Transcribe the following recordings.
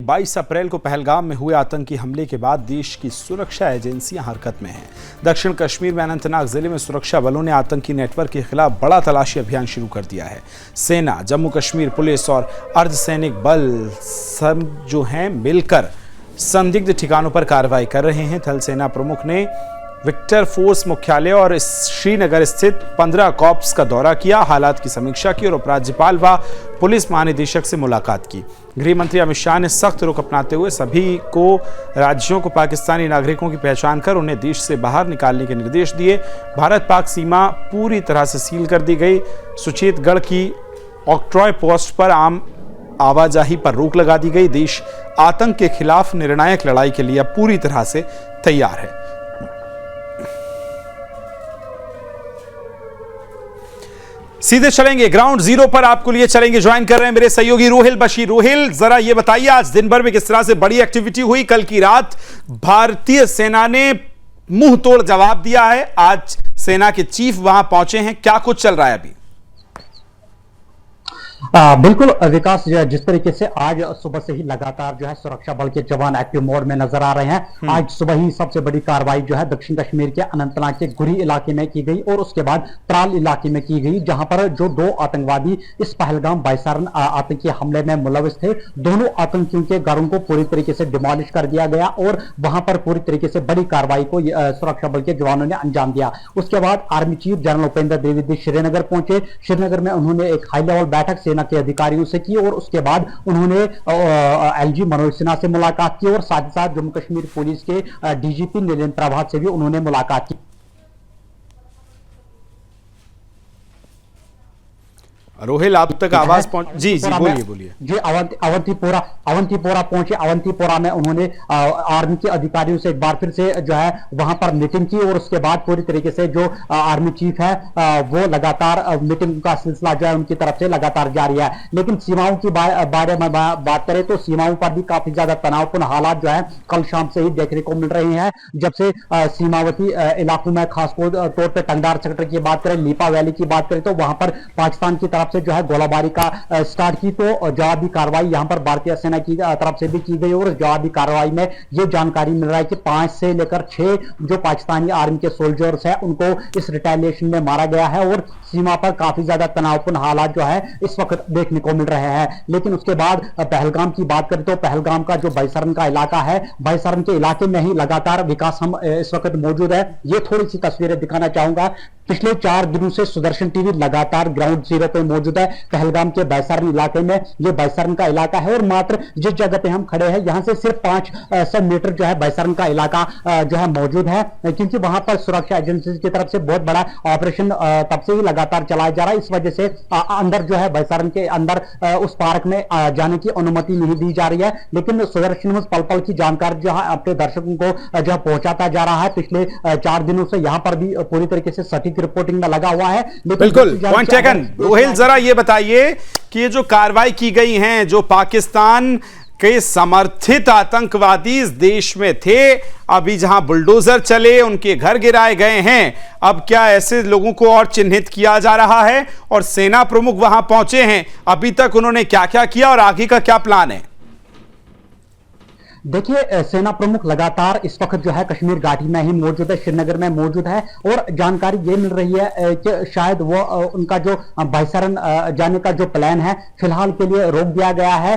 22 अप्रैल को पहलगाम में हुए आतंकी हमले के बाद देश की सुरक्षा एजेंसियां हरकत में हैं। दक्षिण कश्मीर में अनंतनाग जिले में सुरक्षा बलों ने आतंकी नेटवर्क के खिलाफ बड़ा तलाशी अभियान शुरू कर दिया है। सेना, जम्मू कश्मीर पुलिस और अर्धसैनिक बल सब जो हैं मिलकर संदिग्ध ठिकानों पर कार्रवाई कर रहे हैं। थल सेना प्रमुख ने विक्टर फोर्स मुख्यालय और श्रीनगर स्थित 15 कॉर्प्स का दौरा किया, हालात की समीक्षा की और उपराज्यपाल व पुलिस महानिदेशक से मुलाकात की। गृह मंत्री अमित शाह ने सख्त रुख अपनाते हुए सभी को राज्यों को पाकिस्तानी नागरिकों की पहचान कर उन्हें देश से बाहर निकालने के निर्देश दिए। भारत पाक सीमा पूरी तरह से सील कर दी गई। सुचेतगढ़ की ऑक्ट्रॉय पोस्ट पर आम आवाजाही पर रोक लगा दी गई। देश आतंक के खिलाफ निर्णायक लड़ाई के लिए अब पूरी तरह से तैयार है। सीधे चलेंगे ग्राउंड जीरो पर, आपको लिए चलेंगे, ज्वाइन कर रहे हैं मेरे सहयोगी रोहिल बशीर। रोहिल, जरा ये बताइए आज दिन भर में किस तरह से बड़ी एक्टिविटी हुई। कल की रात भारतीय सेना ने मुंह तोड़ जवाब दिया है, आज सेना के चीफ वहां पहुंचे हैं, क्या कुछ चल रहा है अभी? बिल्कुल विकास, जिस तरीके से आज सुबह से ही लगातार जो है सुरक्षा बल के जवान एक्टिव मोड में नजर आ रहे हैं। आज सुबह ही सबसे बड़ी कार्रवाई जो है दक्षिण कश्मीर के अनंतनाग के गुरी इलाके में की गई और उसके बाद त्राल इलाके में की गई, जहां पर जो 2 आतंकवादी इस पहलगाम बाईसारन आतंकी हमले में मुलविस थे, दोनों आतंकियों के घरों को पूरी तरीके से डिमोलिश कर दिया गया और वहां पर पूरी तरीके से बड़ी कार्रवाई को सुरक्षा बल के जवानों ने अंजाम दिया। उसके बाद army chief general Upendra Dwivedi Srinagar पहुंचे। श्रीनगर में उन्होंने एक हाई लेवल बैठक सेना के अधिकारियों से की और उसके बाद उन्होंने एलजी मनोज सिन्हा से मुलाकात की और साथ ही साथ जम्मू कश्मीर पुलिस के डीजीपी नीलेंद्र प्रभात से भी उन्होंने मुलाकात की। रोहिल, आप तक आवाज पहुंच? जी बोलिए। जी, अवंतीपोरा पहुंचे। अवंतीपोरा में उन्होंने आर्मी के अधिकारियों से एक बार फिर से जो है वहां पर मीटिंग की और उसके बाद पूरी तरीके से जो आर्मी चीफ है वो लगातार मीटिंग का सिलसिला जो है उनकी तरफ से लगातार जारी है। लेकिन सीमाओं की बारे में बात करें तो सीमाओं पर भी काफी ज्यादा तनावपूर्ण हालात जो है कल शाम से ही देखने को मिल रहे हैं। जब से सीमावर्ती इलाकों में खासतौर पर टंगडार सेक्टर की बात करें, लीपा वैली की बात करें तो वहां पर पाकिस्तान की तरफ से जो है गोलाबारी का स्टार्ट की, तो जवाबी कार्रवाई यहां पर भारतीय सेना की तरफ से भी की गई और जवाबी कार्रवाई में यह जानकारी मिल रहा है कि 5 से लेकर 6 जो पाकिस्तानी आर्मी के सोल्जर्स हैं उनको इस रिटेलिएशन में मारा गया है और सीमा पर काफी ज्यादा तनावपूर्ण हालात जो है इस वक्त देखने को मिल रहे हैं। लेकिन उसके बाद पहलगाम की बात करें तो पहलगाम का जो बाईसारन का इलाका है, बाईसारन के इलाके में ही लगातार विकास हम इस वक्त मौजूद है। ये थोड़ी सी तस्वीरें दिखाना चाहूंगा। पिछले 4 दिनों से सुदर्शन टीवी लगातार ग्राउंड जीरो पे मौजूद है पहलगाम के बाईसारन इलाके में। ये बाईसारन का इलाका है और मात्र जिस जगह पे हम खड़े हैं यहां से सिर्फ 500 मीटर जो है बाईसारन का इलाका जो है मौजूद है, क्योंकि वहां पर सुरक्षा एजेंसी की तरफ से बहुत बड़ा ऑपरेशन तब से ही लगातार चलाया जा रहा है। इस वजह से अंदर जो है बाईसारन के अंदर उस पार्क में जाने की अनुमति नहीं दी जा रही है। लेकिन सुदर्शन न्यूज़ पल पल की जानकारी जो है अपने दर्शकों को जो पहुंचाता जा रहा है। पिछले 4 दिनों से यहां पर भी पूरी तरीके से सटीक रिपोर्टिंग में लगा हुआ है। बिल्कुल, पॉइंट टेकन। रोहिल, जरा ये बताइए कि ये जो कार्रवाई की गई है, जो पाकिस्तान के समर्थित आतंकवादी इस देश में थे, अभी जहां बुलडोजर चले, उनके घर गिराए गए हैं, अब क्या ऐसे लोगों को और चिन्हित किया जा रहा है? और सेना प्रमुख वहां पहुंचे हैं, अभी तक उन्होंने क्या क्या किया और आगे का क्या प्लान है? देखिए, सेना प्रमुख लगातार इस वक्त जो है कश्मीर घाटी में ही मौजूद है, श्रीनगर में मौजूद है और जानकारी ये मिल रही है कि शायद वो उनका जो बाईसारन जाने का जो प्लान है फिलहाल के लिए रोक दिया गया है।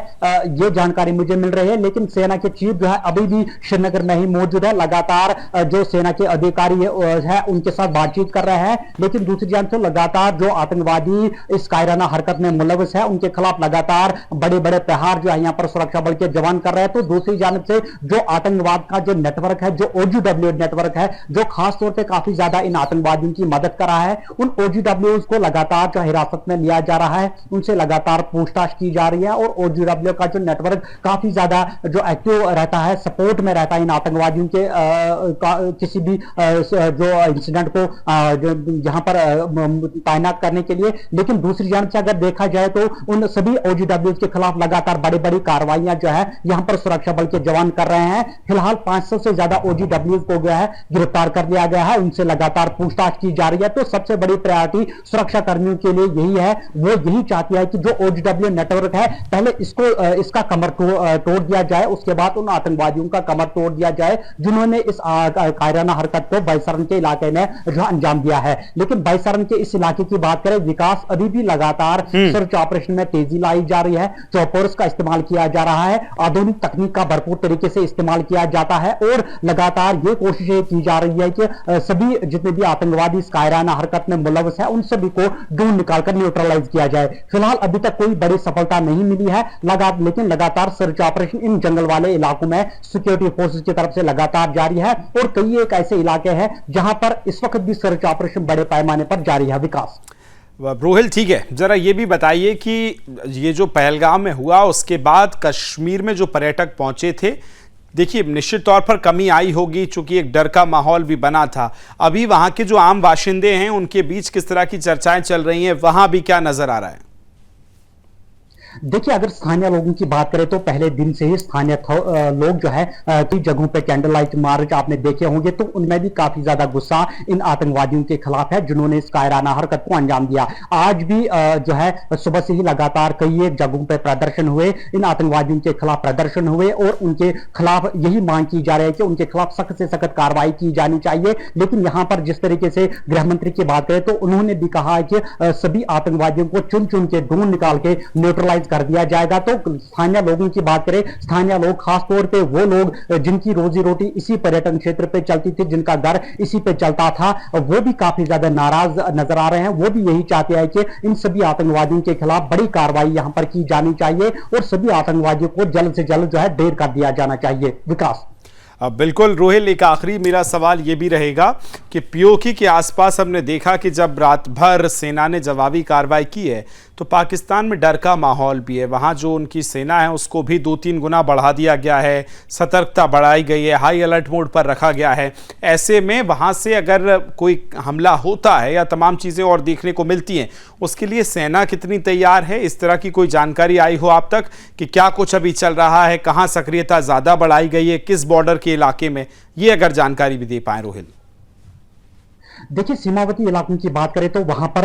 ये जानकारी मुझे मिल रही है। लेकिन सेना के चीफ जो है अभी भी श्रीनगर में ही मौजूद है, लगातार जो सेना के अधिकारी है उनके साथ बातचीत कर रहे हैं। लेकिन दूसरी जानब से लगातार जो आतंकवादी इस कायराना हरकत में मुलविस है उनके खिलाफ लगातार बड़े बड़े प्रहार जो है यहाँ पर सुरक्षा बल के जवान कर रहे हैं। तो दूसरी से जो आतंकवाद का जो नेटवर्क है, जो OGW नेटवर्क है, जो खास तौर पे काफी ज्यादा इन आतंकवादियों की मदद कर रहा है, उन OGW को लगातार जो हिरासत में लिया जा रहा है, उनसे लगातार पूछताछ की जा रही है और OGW का जो नेटवर्क काफी ज्यादा जो एक्टिव रहता है, सपोर्ट में रहता है इन आतंकवादियों के किसी भी जो इंसिडेंट को यहां पर तैनात करने के लिए। लेकिन दूसरी जानब से अगर देखा जाए तो उन सभी OGW के खिलाफ लगातार बड़ी बड़ी कार्रवाइयां जो है यहां पर सुरक्षा बल के जवान कर रहे हैं। फिलहाल 500 से ज्यादा OGWs को गया है गिरफ्तार कर लिया गया है, उनसे लगातार पूछताछ की जा रही है। तो सबसे बड़ी प्रायोरिटी सुरक्षा कर्मियों के लिए यही है, वो यही चाहती है कि जो OGW नेटवर्क है पहले इसका कमर तोड़ दिया जाए, उसके बाद उन आतंकवादियों का कमर तोड़ दिया जाए जिन्होंने इस कायराना हरकत को बाईसरन के इलाके में जो अंजाम दिया है। लेकिन बाईसरन के इस इलाके की बात करें, विकास अभी भी लगातार सर्च ऑपरेशन में तेजी लाई जा रही है। चौपोर्स का इस्तेमाल किया जा रहा है, आधुनिक तकनीक का भरपूर तरीके से इस्तेमाल किया जाता है और लगातार ये कोशिशें की जा रही है कि सभी जितने भी आतंकवादी इस कायराना हरकत में मुलव्वस है उन सभी को ढूंढ निकालकर न्यूट्रलाइज किया जाए। फिलहाल अभी तक कोई बड़ी सफलता नहीं मिली है, लेकिन लगातार सर्च ऑपरेशन इन जंगल वाले इलाकों में सिक्योरिटी फोर्सेस की तरफ से लगातार जारी है और कई एक ऐसे इलाके हैं जहां पर इस वक्त भी सर्च ऑपरेशन बड़े पैमाने पर जारी है। विकास रोहिल, ठीक है, जरा ये भी बताइए कि ये जो पहलगाम में हुआ उसके बाद कश्मीर में जो पर्यटक पहुंचे थे, देखिए निश्चित तौर पर कमी आई होगी चूंकि एक डर का माहौल भी बना था। अभी वहां के जो आम बाशिंदे हैं उनके बीच किस तरह की चर्चाएं चल रही हैं, वहां भी क्या नजर आ रहा है? देखिए, अगर स्थानीय लोगों की बात करें तो पहले दिन से ही स्थानीय लोग जो है कई जगहों पे कैंडल लाइट मार्च आपने देखे होंगे, तो उनमें भी काफी ज्यादा गुस्सा इन आतंकवादियों के खिलाफ है जिन्होंने इस कायराना हरकत को अंजाम दिया। आज भी जो है सुबह से ही लगातार कई एक जगहों पे प्रदर्शन हुए, इन आतंकवादियों के खिलाफ प्रदर्शन हुए और उनके खिलाफ यही मांग की जा रही है कि उनके खिलाफ सख्त से सख्त कार्रवाई की जानी चाहिए। लेकिन यहां पर जिस तरीके से गृह मंत्री की बात करें तो उन्होंने भी कहा है कि सभी आतंकवादियों को चुन चुन के ढूंढ निकाल के न्यूट्रलाइज कर दिया जाएगा। तो स्थानीय लोगों की बात करें, स्थानीय लोग खासतौर पे वो लोग जिनकी रोजी रोटी इसी पर्यटन क्षेत्र पे चलती थी, जिनका घर इसी पे चलता था, वो भी काफी ज्यादा नाराज नजर आ रहे हैं। वो भी यही चाहते हैं कि इन सभी आतंकवादियों के खिलाफ बड़ी कार्रवाई यहां पर की जानी चाहिए और सभी आतंकवादियों को जल्द से जल्द जो है ढेर कर दिया जाना चाहिए। विकास बिल्कुल रोहिल, एक आखिरी मेरा सवाल ये भी रहेगा कि पीओके के आसपास हमने देखा कि जब रात भर सेना ने जवाबी कार्रवाई की है तो पाकिस्तान में डर का माहौल भी है। वहाँ जो उनकी सेना है उसको भी 2-3 गुना बढ़ा दिया गया है, सतर्कता बढ़ाई गई है, हाई अलर्ट मोड पर रखा गया है। ऐसे में वहाँ से अगर कोई हमला होता है या तमाम चीज़ें और देखने को मिलती हैं, उसके लिए सेना कितनी तैयार है? इस तरह की कोई जानकारी आई हो आप तक कि क्या कुछ अभी चल रहा है, कहाँ सक्रियता ज़्यादा बढ़ाई गई है, किस बॉर्डर के इलाके में, ये अगर जानकारी भी दे पाए रोहिल। देखिए, सीमावर्ती इलाकों की बात करें तो वहां पर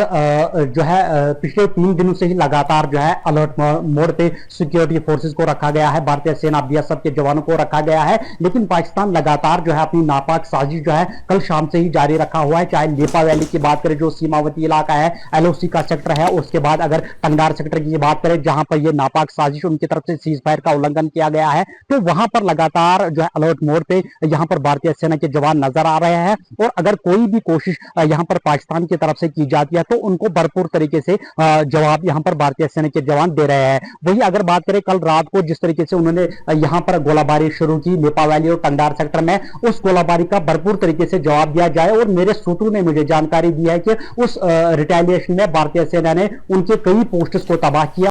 जो है पिछले 3 दिनों से ही लगातार जो है अलर्ट मोड पे सिक्योरिटी फोर्सेस को रखा गया है, भारतीय सेना BSF के जवानों को रखा गया है। लेकिन पाकिस्तान लगातार जो है अपनी नापाक साजिश जो है कल शाम से ही जारी रखा हुआ है। चाहे लेपा वैली की बात करें जो सीमावर्ती इलाका है, LOC का सेक्टर है, उसके बाद अगर टंगदार सेक्टर की बात करें जहां पर यह नापाक साजिश उनकी तरफ से सीज फायर का उल्लंघन किया गया है, तो वहां पर लगातार जो है अलर्ट मोड पे यहां पर भारतीय सेना के जवान नजर आ रहे हैं। और अगर कोई भी कोशिश यहां पर पाकिस्तान की तरफ से की जाती है तो उनको भरपूर तरीके से जवाब यहां पर भारतीय सेना के जवान दे रहे हैं। वही अगर बात करें कल रात को जिस तरीके से उन्होंने यहां पर गोलाबारी शुरू की लेपा वैली और टंगदार सेक्टर में, उस गोलाबारी का भरपूर तरीके से जवाब दिया जाए। और मेरे सूत्रों ने मुझे जानकारी दी है कि उस रिटेलिएशन में भारतीय सेना ने उनके कई पोस्ट्स को तबाह किया।